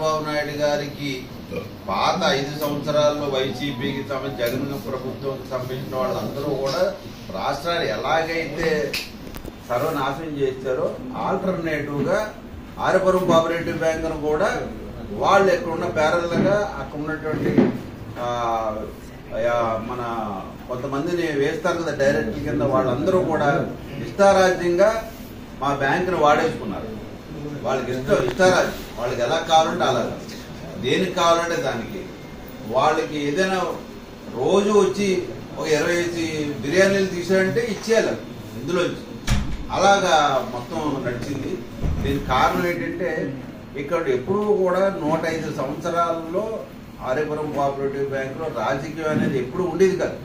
చంద్రబాబు నాయుడు గారికి పాత 5 సంవత్సరాల్లో వైసీపీకి జగన్ ప్రభుత్వం సంబంధించిన వాళ్ళందరూ కూడా రాష్ట్రాన్ని ఎలాగైతే సర్వనాశనం చేస్తారో ఆల్టర్నేటివ్గా ఆర్యపురం కోఆపరేటివ్ బ్యాంకును కూడా వాళ్ళు ఎక్కడున్న ప్యారల్గా అక్కడ ఉన్నటువంటి మన కొంతమందిని వేస్తారు కదా డైరెక్ట్ కింద, వాళ్ళందరూ కూడా ఇష్టారాజ్యంగా మా బ్యాంకును వాడేసుకున్నారు. వాళ్ళకి ఇష్టారాజ్యం, వాళ్ళకి ఎలా కావాలంటే అలాగా, దేనికి కావాలంటే దానికి. వాళ్ళకి ఏదైనా రోజు వచ్చి ఒక 20 బిర్యానీలు తీసారంటే ఇచ్చేయాలి ఇందులోంచి. అలాగా మొత్తం నడిచింది. దీనికి కారణం ఏంటంటే ఇక్కడ ఎప్పుడూ కూడా 105 సంవత్సరాల్లో ఆర్యపురం కోఆపరేటివ్ బ్యాంకులో రాజకీయం అనేది ఎప్పుడు ఉండేది కాదు.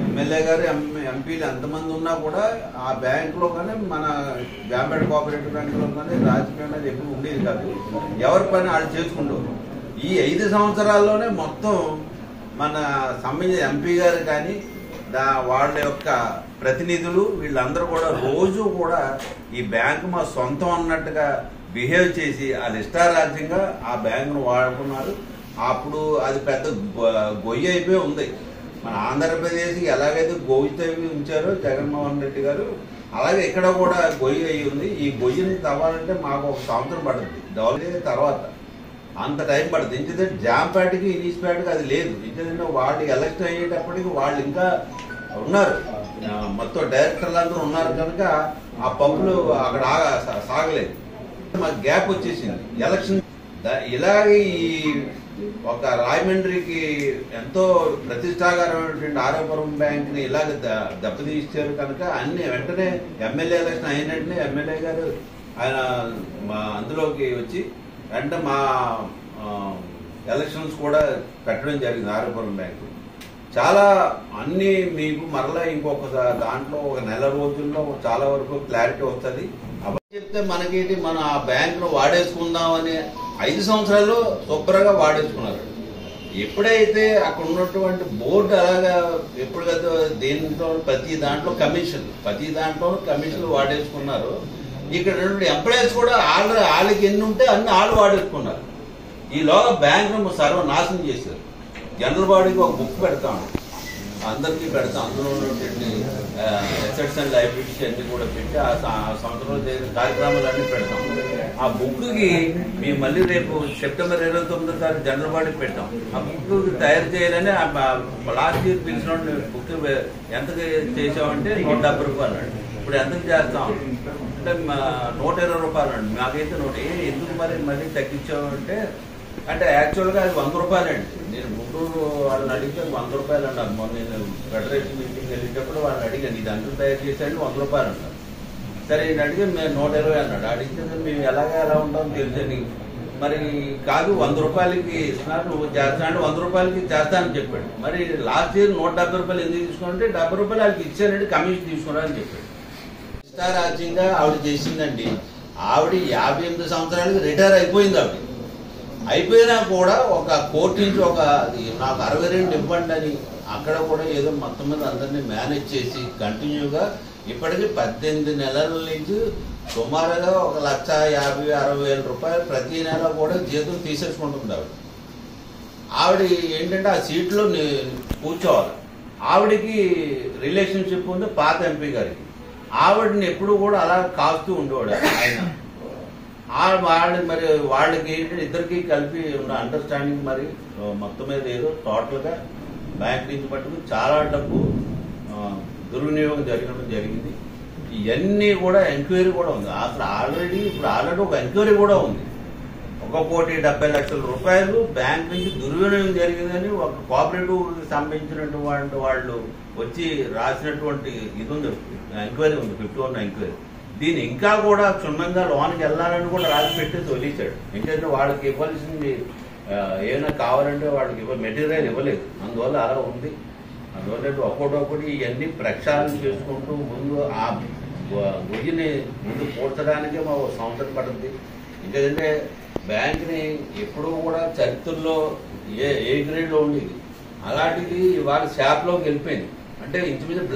ఎమ్మెల్యే గారు ఎంపీలు ఎంతమంది ఉన్నా కూడా ఆ బ్యాంకులో కానీ మన జాంపేట కోఆపరేటివ్ బ్యాంకులో కానీ రాజకీయం అనేది ఎప్పుడు ఉండేది కాదు. ఎవరి పని వాళ్ళు చేసుకుంటారు. ఈ 5 సంవత్సరాల్లోనే మొత్తం మన సంబంధించిన ఎంపీ గారు కానీ వాళ్ళ యొక్క ప్రతినిధులు వీళ్ళందరూ కూడా రోజు కూడా ఈ బ్యాంకు మా సొంతం అన్నట్టుగా బిహేవ్ చేసి వాళ్ళు ఇష్టారాజ్యంగా ఆ బ్యాంకును వాడుకున్నారు. అప్పుడు అది పెద్ద గొయ్యి అయిపోయి ఉంది. మన ఆంధ్రప్రదేశ్కి ఎలాగైతే గొయ్యితో ఉంచారో జగన్మోహన్ రెడ్డి గారు, అలాగే ఇక్కడ కూడా గొయ్యి అయ్యి ఉంది. ఈ గొయ్యిని తవ్వాలంటే మాకు 1 సంవత్సరం పడుతుంది. డెవలప్ తర్వాత అంత టైం పడుతుంది. ఇంకేంటే జాంపేటకి ఇనీస్పేటకి అది లేదు. ఇంకేంటే వాళ్ళకి ఎలక్షన్ అయ్యేటప్పటికి వాళ్ళు ఇంకా ఉన్నారు, మొత్తం డైరెక్టర్లు అందరూ ఉన్నారు కనుక ఆ పప్పులు అక్కడ సాగలేదు. మాకు గ్యాప్ వచ్చేసింది ఎలక్షన్. ఇలాగే ఈ ఒక రాజమండ్రికి ఎంతో ప్రతిష్టాకరమైనటువంటి ఆర్యపురం బ్యాంక్ని ఇలాగ దెబ్బతీశారు కనుక అన్ని వెంటనే ఎమ్మెల్యే ఎలక్షన్ అయినట్టునే ఎమ్మెల్యే గారు ఆయన అందులోకి వచ్చి వెంట మా ఎలక్షన్స్ కూడా పెట్టడం జరిగింది. ఆర్యపురం బ్యాంకు చాలా అన్ని మీకు మరలా ఇంకొక దాంట్లో ఒక నెల రోజుల్లో చాలా వరకు క్లారిటీ వస్తుంది. చెప్తే మనకేంటి, మన ఆ బ్యాంకును వాడేసుకుందామని 5 సంవత్సరాలు శుభ్రంగా వాడేసుకున్నారు. ఎప్పుడైతే అక్కడ ఉన్నటువంటి బోర్డు అలాగా ఎప్పుడు కదా దేంట్లో ప్రతి దాంట్లో కమిషన్లు వాడేసుకున్నారు. ఇక్కడ ఎంప్లాయీస్ కూడా వాళ్ళకి ఎన్ని ఉంటే అన్ని వాళ్ళు వాడేసుకున్నారు. ఈలోగా బ్యాంకును సర్వనాశనం చేశారు. జనరల్ బాడీకి ఒక బుక్ పెడతాం, అందరికీ పెడతాం. అందులో ఉన్నటువంటి అసెట్స్ అండ్ లయబిలిటీస్ అన్ని కూడా పెట్టి ఆ సంవత్సరంలో జరిగిన కార్యక్రమాలన్నీ పెడతాం. ఆ బుక్కి మేము మళ్ళీ రేపు సెప్టెంబర్ 29వ తారీఖు జనరల్ బాడీకి పెట్టాం. ఆ బుక్ తయారు చేయాలని లాస్ట్ ఇయర్ పిలిచిన బుక్ ఎంత చేసామంటే 170 రూపాయలు అండి. ఇప్పుడు ఎంతకు చేస్తాం అంటే 120 రూపాయలు అండి. మాకైతే ఎందుకు మళ్ళీ తగ్గించామంటే అంటే యాక్చువల్గా అది 100 రూపాయలండి. నేను గుంటూరు వాళ్ళని అడిగితే 100 రూపాయలు అన్నారు. మొన్న నేను ఫెడరేషన్ మీటింగ్ వెళ్ళేటప్పుడు వాళ్ళని అడిగాను, ఇది అందరూ తయారు చేశాడు 100 రూపాయలు అన్నారు. సరే నేను అడిగి మేము 120 అన్నాడు. అడిగితే మేము ఎలా ఉంటామో తెలిసని మరి కాదు 100 రూపాయలకి ఇస్తున్నారు, నువ్వు చేస్తానంటే 100 రూపాయలకి చేస్తానని చెప్పాడు. మరి లాస్ట్ ఇయర్ 170 రూపాయలు ఎందుకు తీసుకున్నారంటే 70 రూపాయలు వాళ్ళకి ఇచ్చానంటే కమిషన్ తీసుకున్నారని చెప్పాడు. ఇష్టారాజ్యంగా ఆవిడ చేసిందండి. ఆవిడ 58 సంవత్సరాలకి రిటైర్ అయిపోయింది. అయిపోయినా కూడా ఒక కోర్టు నుంచి నాకు 62 ఇవ్వండి అని అక్కడ కూడా ఏదో మొత్తం మీద అందరినీ మేనేజ్ చేసి కంటిన్యూగా ఇప్పటికీ 18 నెలల నుంచి సుమారుగా 1,50,000-60,000 రూపాయలు ప్రతి నెల కూడా జీతం తీసేసుకుంటుంది. ఆవిడ ఏంటంటే ఆ సీట్లో కూర్చోవాలి. ఆవిడకి రిలేషన్షిప్ ఉంది పాత ఎంపీ గారికి. ఆవిడని ఎప్పుడు కూడా అలా కాస్తూ ఉండేవాడు ఆయన. మరి వాళ్ళకి ఏంటంటే ఇద్దరికి కలిపి ఉన్న అండర్స్టాండింగ్ మరి మొత్తం మీద ఏదో టోటల్గా బ్యాంక్ నుంచి పట్టుకుని చాలా డబ్బు దుర్వినియోగం జరిగింది. ఇవన్నీ కూడా ఎంక్వైరీ కూడా ఉంది. అసలు ఆల్రెడీ ఒక ఎంక్వైరీ కూడా ఉంది. 1,70,00,000 రూపాయలు బ్యాంక్ నుంచి దుర్వినియోగం జరిగిందని ఒక కోఆపరేటివ్కి సంబంధించినటువంటి వాళ్ళు వచ్చి రాసినటువంటి ఇది ఉంది, ఎంక్వైరీ ఉంది, 51 ఎంక్వైరీ. దీన్ని ఇంకా కూడా క్షుణ్ణంగా లోనికి వెళ్ళాలని కూడా రాసి పెట్టి తొలిచాడు. ఎందుకంటే వాళ్ళకి ఇవ్వాల్సింది ఏమైనా కావాలంటే వాళ్ళకి మెటీరియల్ ఇవ్వలేదు, అందువల్ల అలా ఉంది. అందువల్ల ఒక్కొక్కటి ఇవన్నీ ప్రక్షాళన చేసుకుంటూ ముందు ఆ గుయ్యిని ముందు పూడ్చడానికే మా 1 సంవత్సరం పడుతుంది. ఎందుకంటే బ్యాంక్ని ఎప్పుడూ కూడా చరిత్రలో ఏ గ్రేడ్లో ఉండేది, అలాంటిది ఇవాళ షాప్లోకి వెళ్ళిపోయింది. అంటే ఇంచుమించు